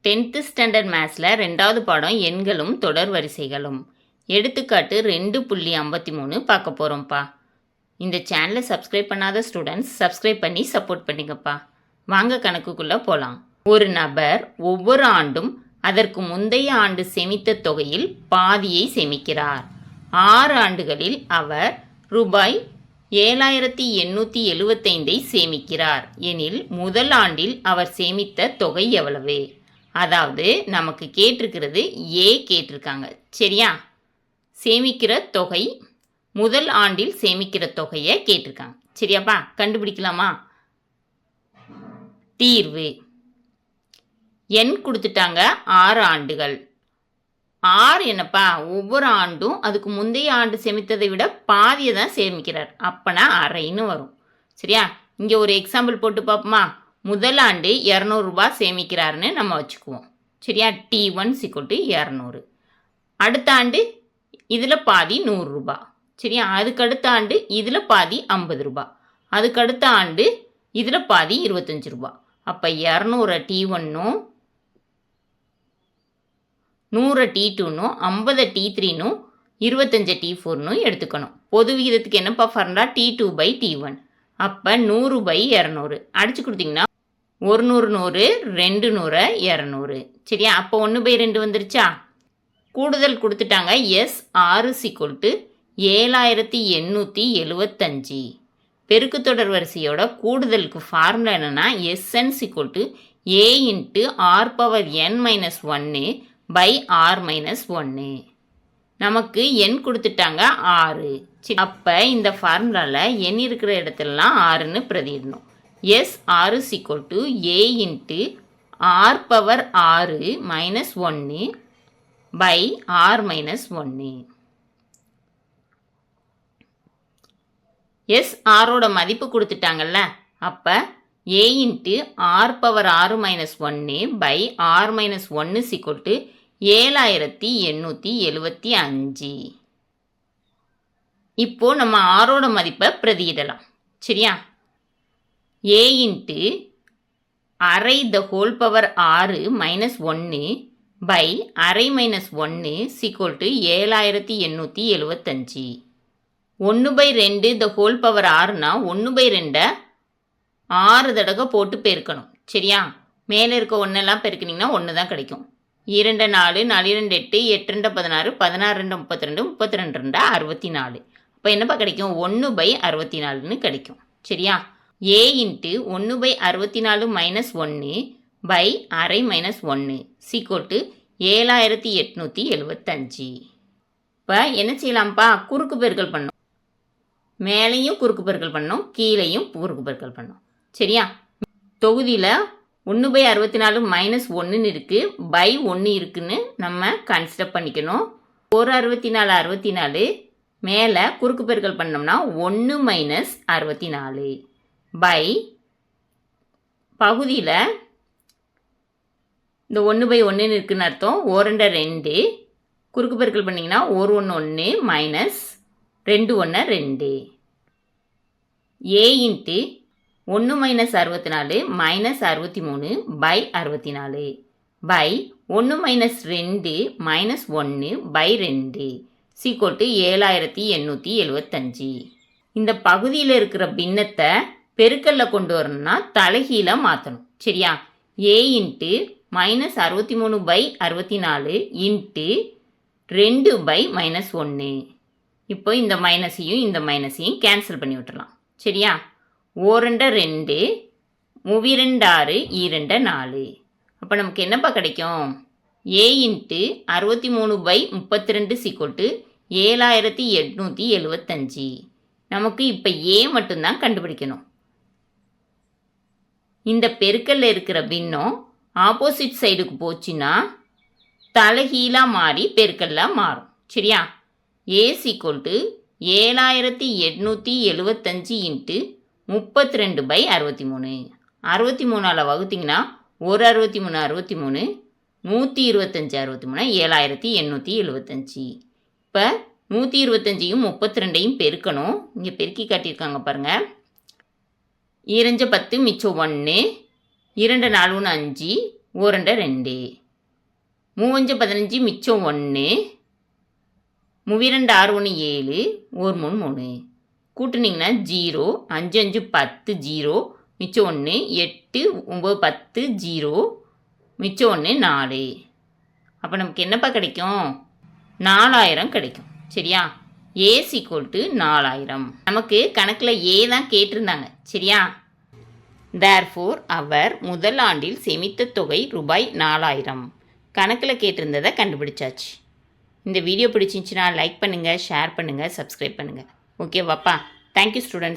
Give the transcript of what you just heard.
10th standard மேத்ஸில் 2வது பாடம் எண்களும் தொடர் வரிசைகளும். எடுத்துக்காட்டு 2.53 பார்க்க போகிறோம்ப்பா. இந்த சேனலை சப்ஸ்கிரைப் பண்ணாத ஸ்டூடெண்ட்ஸ் சப்ஸ்கிரைப் பண்ணி சப்போர்ட் பண்ணிங்கப்பா. வாங்க கணக்குக்குள்ளே போகலாம். ஒரு நபர் ஒவ்வொரு ஆண்டும் அதற்கு முந்தைய ஆண்டு சேமித்த தொகையில் பாதியை சேமிக்கிறார். 6 ஆண்டுகளில் அவர் ரூபாய் 7875 சேமிக்கிறார் எனில் முதல் ஆண்டில் அவர் சேமித்த தொகை எவ்வளவு? அதாவது நமக்கு கேட்டிருக்கிறது ஏ கேட்டிருக்காங்க. சரியா? சேமிக்கிற தொகை, முதல் ஆண்டில் சேமிக்கிற தொகையை கேட்டிருக்காங்க. சரியாப்பா? கண்டுபிடிக்கலாமா? தீர்வு எண் கொடுத்துட்டாங்க. 6 ஆண்டுகள். 6 என்னப்பா? ஒவ்வொரு ஆண்டும் அதுக்கு முந்தைய ஆண்டு சேமித்ததை விட பாதியை தான் சேமிக்கிறார். அப்பனா அரைன்னு வரும். சரியா? இங்கே ஒரு எக்ஸாம்பிள் போட்டு பார்ப்போமா? முதல் ஆண்டு 200 ரூபாய் சேமிக்கிறாருன்னு நம்ம வச்சுக்குவோம். சரியா? T1 = 200. அடுத்த ஆண்டு இதில் பாதி 100 ரூபாய். சரியா? அதுக்கடுத்த ஆண்டு இதில் பாதி 50 ரூபாய். அதுக்கடுத்த ஆண்டு இதில் பாதி 25 ரூபாய். அப்போ 200 T1னும் 100 T2னும் 50 T3னும் 25 T4னும் எடுத்துக்கணும். பொது விகிதத்துக்கு என்னப்பா ஃபார்முலா? T2/T1. அப்போ 100/200 அடிச்சு கொடுத்தீங்கன்னா 100 100 200 200. சரியா? அப்போ 1/2 வந்துருச்சா? கூடுதல் கொடுத்துட்டாங்க. S6 = 7875. பெருக்கு தொடர் வரிசையோட கூடுதலுக்கு ஃபார்முலா என்னன்னா Sn = A × R⁻n−1/R−1. நமக்கு எண் கொடுத்துட்டாங்க 6. அப்போ இந்த ஃபார்முலாவில் எண் இருக்கிற இடத்துலலாம் 6ன்னு பிரதியிடணும். S6 = A × R⁻1/R−1. S6ஓட மதிப்பு கொடுத்துட்டாங்கல்ல. அப்போ A × R⁻6−1/R−1 = 7875. இப்போ நம்ம ஆரோட மதிப்பை பிரதியிடலாம். சரியா? A × |6⁻6−1/|−1 = 7875. 1/2 1/2 6 தடவை போட்டு பெருக்கணும். சரியா? மேலே இருக்க ஒன்றெல்லாம் பெருக்கினீங்கன்னா 1 தான் கிடைக்கும். 2 4 4 2 8 8 2 16 16 2 32 32 2 64. அப்போ என்னப்பா கிடைக்கும்? 1/64ன்னு கிடைக்கும். சரியா? A × 1/64−1/2−1 = 7875. இப்போ என்ன செய்யலாம்ப்பா? குறுக்கு பெருக்கல் பண்ணணும். மேலேயும் குறுக்கு பெருக்கல் பண்ணணும், கீழேயும் குறுக்கு பெருக்கல் பண்ணணும். சரியா? தொகுதியில் 1/64 இருக்குது, /1 இருக்குன்னு நம்ம கன்சிடர் பண்ணிக்கணும். 1/64 64. மேலே குறுக்கு பெருக்கல் பண்ணோம்னா 1 - 64 பகுதியில் இந்த 1/1 இருக்குன்னு அர்த்தம். 1 2 குறுக்கு பெருக்கல் பண்ணிங்கன்னா 1 1 1 -2 1 2. A × 1 - 64 -63/64 1 - 2 -1/2 = 7875. இந்த பகுதியில் இருக்கிற பின்னத்தை பெருக்கல்ல கொண்டு வரணும்னா தலைகீழாக மாற்றணும். சரியா? A × -63/64 × 2/-1. இப்போ இந்த மைனஸையும் இந்த மைனஸையும் கேன்சல் பண்ணி விட்டுறலாம். சரியா? 1 2 3 6 2 4. அப்போ நமக்கு என்னப்பா கிடைக்கும்? A × 63/32 = 7875. நமக்கு இப்போ A மட்டும்தான் கண்டுபிடிக்கணும். இந்த பெருக்கல்ல இருக்கிற பின்னம் ஆப்போசிட் சைடுக்கு போச்சுன்னா தலைகீழாக மாறி பெருக்கல்ல மாறும். சரியா? A = 7875 × 32/63. 63ஆல் வகுத்தீங்கன்னா 163 63 125 63 7875. இப்போ 125யும் 32யும் பெருக்கணும். இங்கே பெருக்கி காட்டியிருக்காங்க பாருங்கள். 2 10 மிச்சம் 1 2 4 5 ஓரண்டை 2, 3 15 மிச்சம் 1, 3 2 6 1 7, 1 3 3. கூட்டுனீங்கன்னா 0, 5 5 10 0, மிச்சம் 1, 8 9 10 0, மிச்சம் 1 4. அப்போ நமக்கு என்னப்பா கிடைக்கும்? 4000 கிடைக்கும். சரியா? A = 4000. நமக்கு கணக்கில் A தான் கேட்டிருந்தாங்க. சரியா? தேர்ஃபோர் அவர் முதல் ஆண்டில் சேமித்த தொகை ரூபாய் 4000. கணக்கில் கேட்டிருந்ததை கண்டுபிடிச்சாச்சு. இந்த வீடியோ பிடிச்சிருந்துச்சுன்னா லைக் பண்ணுங்கள், ஷேர் பண்ணுங்கள், சப்ஸ்கிரைப் பண்ணுங்கள். ஓகேவாப்பா? Thank you students.